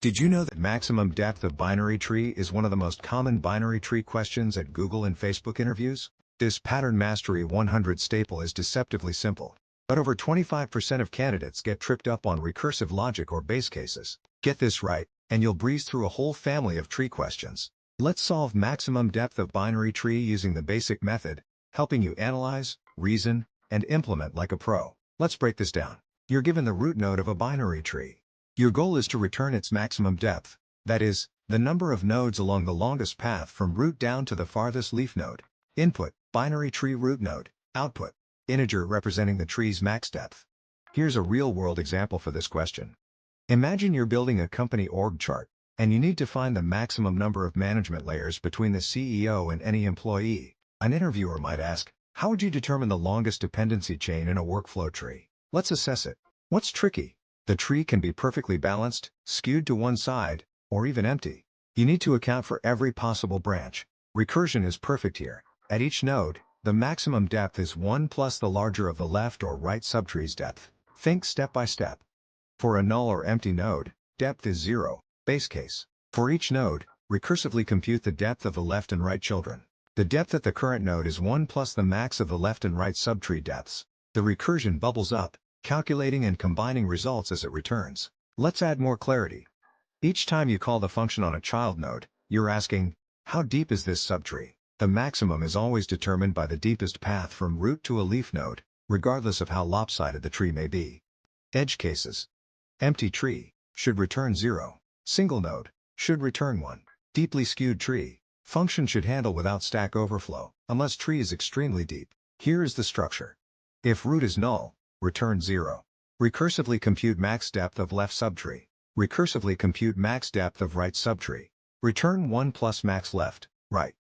Did you know that maximum depth of binary tree is one of the most common binary tree questions at Google and Facebook interviews? This Pattern Mastery 100 staple is deceptively simple, but over 25% of candidates get tripped up on recursive logic or base cases. Get this right, and you'll breeze through a whole family of tree questions. Let's solve maximum depth of binary tree using the basic method, helping you analyze, reason, and implement like a pro. Let's break this down. You're given the root node of a binary tree. Your goal is to return its maximum depth, that is, the number of nodes along the longest path from root down to the farthest leaf node. Input, binary tree root node. Output, integer representing the tree's max depth. Here's a real-world example for this question. Imagine you're building a company org chart, and you need to find the maximum number of management layers between the CEO and any employee. An interviewer might ask, how would you determine the longest dependency chain in a workflow tree? Let's assess it. What's tricky? The tree can be perfectly balanced, skewed to one side, or even empty. You need to account for every possible branch. Recursion is perfect here. At each node, the maximum depth is 1 plus the larger of the left or right subtree's depth. Think step by step. For a null or empty node, depth is 0, base case. For each node, recursively compute the depth of the left and right children. The depth at the current node is 1 plus the max of the left and right subtree depths. The recursion bubbles up, calculating and combining results as it returns. Let's add more clarity. Each time you call the function on a child node, you're asking, how deep is this subtree? The maximum is always determined by the deepest path from root to a leaf node, regardless of how lopsided the tree may be. Edge cases. Empty tree should return 0. Single node should return 1. Deeply skewed tree. Function should handle without Stack Overflow, unless tree is extremely deep. Here is the structure. If root is null, return 0. Recursively compute max depth of left subtree. Recursively compute max depth of right subtree. Return 1 plus max left, right.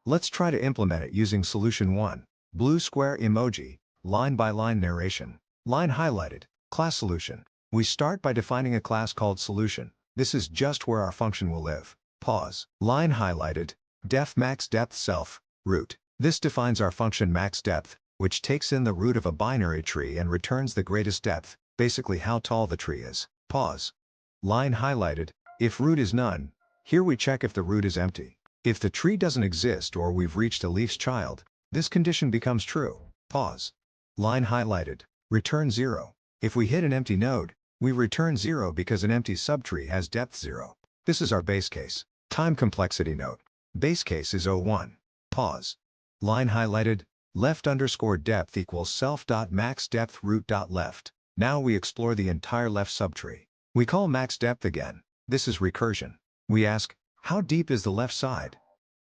Let's try to implement it using solution 1. Blue square emoji, line-by-line narration. Line highlighted, class solution. We start by defining a class called solution. This is just where our function will live. Pause. Line highlighted, def max depth self, root. This defines our function max depth, which takes in the root of a binary tree and returns the greatest depth, basically how tall the tree is. Pause. Line highlighted, if root is none, here we check if the root is empty. If the tree doesn't exist or we've reached a leaf's child, this condition becomes true. Pause. Line highlighted, return 0. If we hit an empty node, we return 0 because an empty subtree has depth 0. This is our base case. Time complexity note. Base case is 01. Pause. Line highlighted, left underscore depth equals self.max depth root.left. Now we explore the entire left subtree. We call max depth again. This is recursion. We ask, how deep is the left side?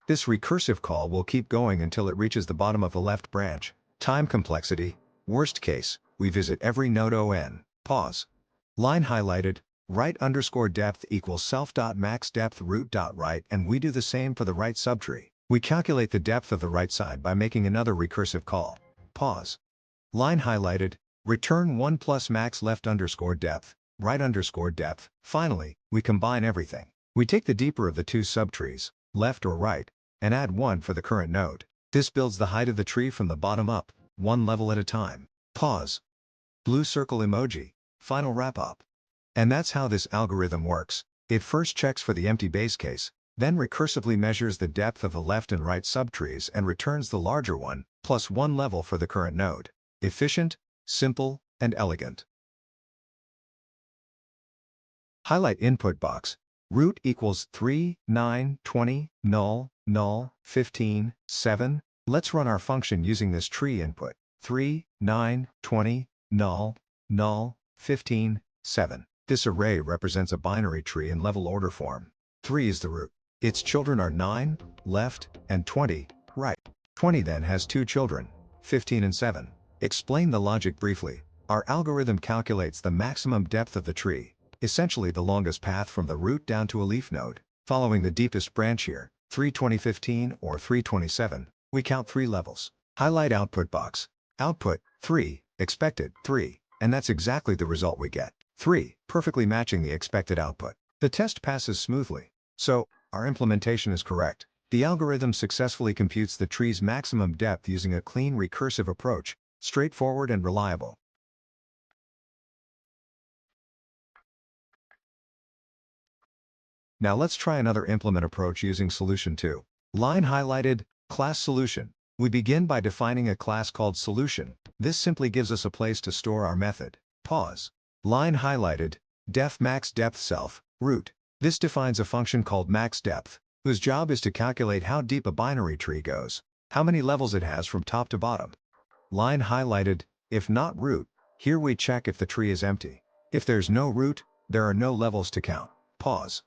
This recursive call will keep going until it reaches the bottom of the left branch. Time complexity. Worst case, we visit every node on. Pause. Line highlighted, right underscore depth equals self.max depth root.right, and we do the same for the right subtree. We calculate the depth of the right side by making another recursive call. Pause. Line highlighted, return 1 plus max left underscore depth, right underscore depth. Finally, we combine everything. We take the deeper of the two subtrees, left or right, and add 1 for the current node. This builds the height of the tree from the bottom up, one level at a time. Pause. Blue circle emoji, final wrap up. And that's how this algorithm works. It first checks for the empty base case, then recursively measures the depth of the left and right subtrees and returns the larger one, plus 1 level for the current node. Efficient, simple, and elegant. Highlight input box. Root equals 3, 9, 20, null, null, 15, 7. Let's run our function using this tree input. 3, 9, 20, null, null, 15, 7. This array represents a binary tree in level order form. 3 is the root. Its children are 9, left, and 20, right. 20 then has 2 children, 15 and 7. Explain the logic briefly. Our algorithm calculates the maximum depth of the tree, essentially the longest path from the root down to a leaf node. Following the deepest branch here, 32015 or 327, we count 3 levels. Highlight output box. Output, 3, expected, 3, and that's exactly the result we get. 3, perfectly matching the expected output. The test passes smoothly. So, our implementation is correct. The algorithm successfully computes the tree's maximum depth using a clean recursive approach, straightforward and reliable. Now let's try another implement approach using solution 2. Line highlighted, class solution. We begin by defining a class called solution. This simply gives us a place to store our method. Pause. Line highlighted, def max depth self, root. This defines a function called max depth, whose job is to calculate how deep a binary tree goes, how many levels it has from top to bottom. Line highlighted, if not root, here we check if the tree is empty. If there's no root, there are no levels to count. Pause.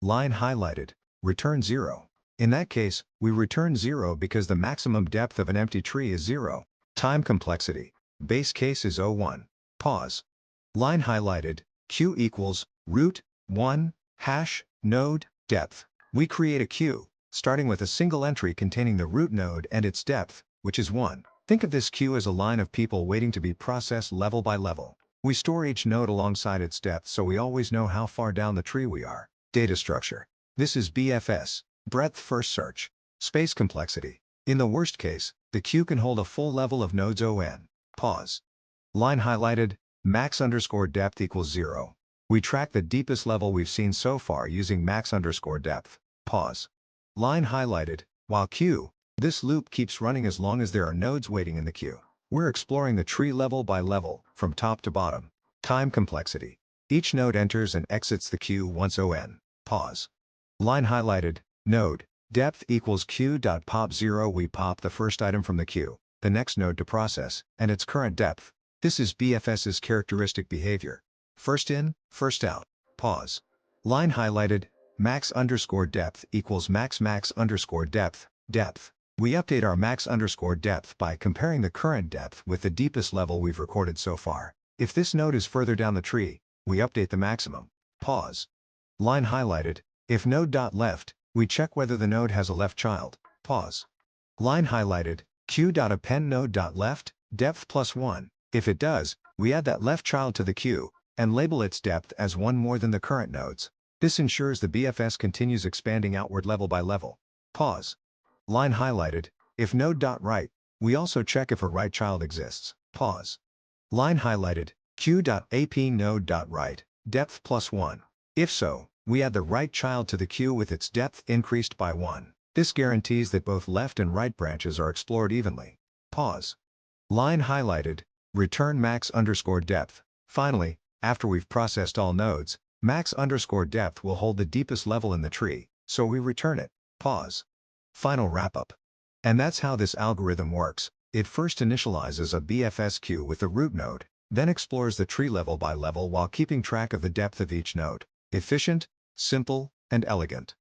Line highlighted, return 0. In that case, we return 0 because the maximum depth of an empty tree is 0. Time complexity, base case is 01. Pause. Line highlighted, q equals, root, 1, hash, node, depth. We create a queue, starting with a single entry containing the root node and its depth, which is 1. Think of this queue as a line of people waiting to be processed level by level. We store each node alongside its depth so we always know how far down the tree we are. Data structure. This is BFS, breadth first search. Space complexity. In the worst case, the queue can hold a full level of nodes on. Pause. Line highlighted, max underscore depth equals 0. We track the deepest level we've seen so far using max underscore depth. Pause. Line highlighted, while queue, this loop keeps running as long as there are nodes waiting in the queue. We're exploring the tree level by level, from top to bottom. Time complexity. Each node enters and exits the queue once on. Pause. Line highlighted, node, depth equals q.pop 0. We pop the first item from the queue, the next node to process, and its current depth. This is BFS's characteristic behavior. First in, first out. Pause. Line highlighted, max underscore depth equals max underscore depth, depth. We update our max underscore depth by comparing the current depth with the deepest level we've recorded so far. If this node is further down the tree, we update the maximum. Pause. Line highlighted, if node.left, we check whether the node has a left child. Pause. Line highlighted, q.append node.left, depth plus 1. If it does, we add that left child to the queue, and label its depth as 1 more than the current nodes. This ensures the BFS continues expanding outward level by level. Pause. Line highlighted, if node.right, we also check if a right child exists. Pause. Line highlighted, q.ap node.right, depth plus 1. If so, we add the right child to the queue with its depth increased by 1. This guarantees that both left and right branches are explored evenly. Pause. Line highlighted, return max underscore depth. Finally, after we've processed all nodes, max underscore depth will hold the deepest level in the tree, so we return it. Pause. Final wrap-up. And that's how this algorithm works. It first initializes a BFS queue with the root node, then explores the tree level by level while keeping track of the depth of each node. Efficient, simple, and elegant.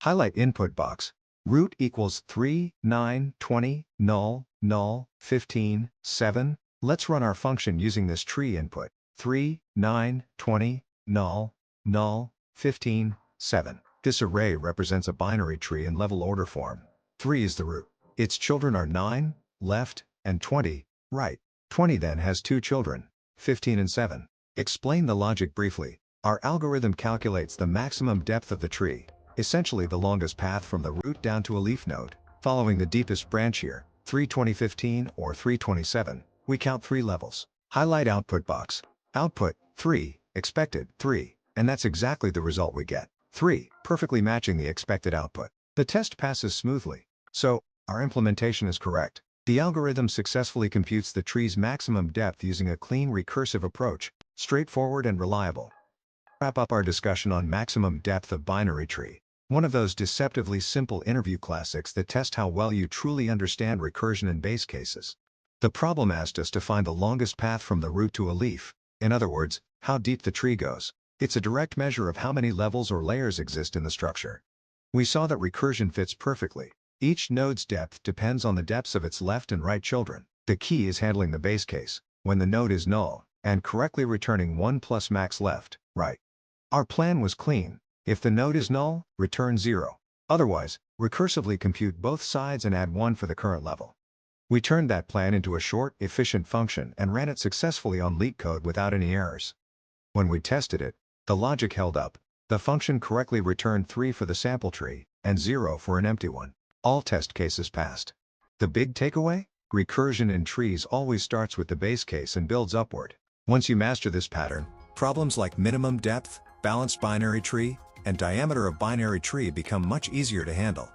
Highlight input box. Root equals 3, 9, 20, null, null, 15, 7. Let's run our function using this tree input. 3, 9, 20, null, null, 15, 7. This array represents a binary tree in level order form. 3 is the root. Its children are 9, left, and 20, right. 20 then has 2 children, 15 and 7. Explain the logic briefly. Our algorithm calculates the maximum depth of the tree, essentially the longest path from the root down to a leaf node. Following the deepest branch here, 32015 or 327, we count 3 levels. Highlight output box. Output, 3, expected, 3, and that's exactly the result we get. 3, perfectly matching the expected output. The test passes smoothly. So, our implementation is correct. The algorithm successfully computes the tree's maximum depth using a clean recursive approach, straightforward and reliable. Wrap up our discussion on maximum depth of binary tree. One of those deceptively simple interview classics that test how well you truly understand recursion and base cases. The problem asked us to find the longest path from the root to a leaf. In other words, how deep the tree goes. It's a direct measure of how many levels or layers exist in the structure. We saw that recursion fits perfectly. Each node's depth depends on the depths of its left and right children. The key is handling the base case, when the node is null, and correctly returning 1 plus max left, right. Our plan was clean. If the node is null, return 0. Otherwise, recursively compute both sides and add 1 for the current level. We turned that plan into a short, efficient function and ran it successfully on LeetCode without any errors. When we tested it, the logic held up. The function correctly returned 3 for the sample tree, and 0 for an empty one. All test cases passed. The big takeaway? Recursion in trees always starts with the base case and builds upward. Once you master this pattern, problems like minimum depth, balanced binary tree, and diameter of binary tree become much easier to handle.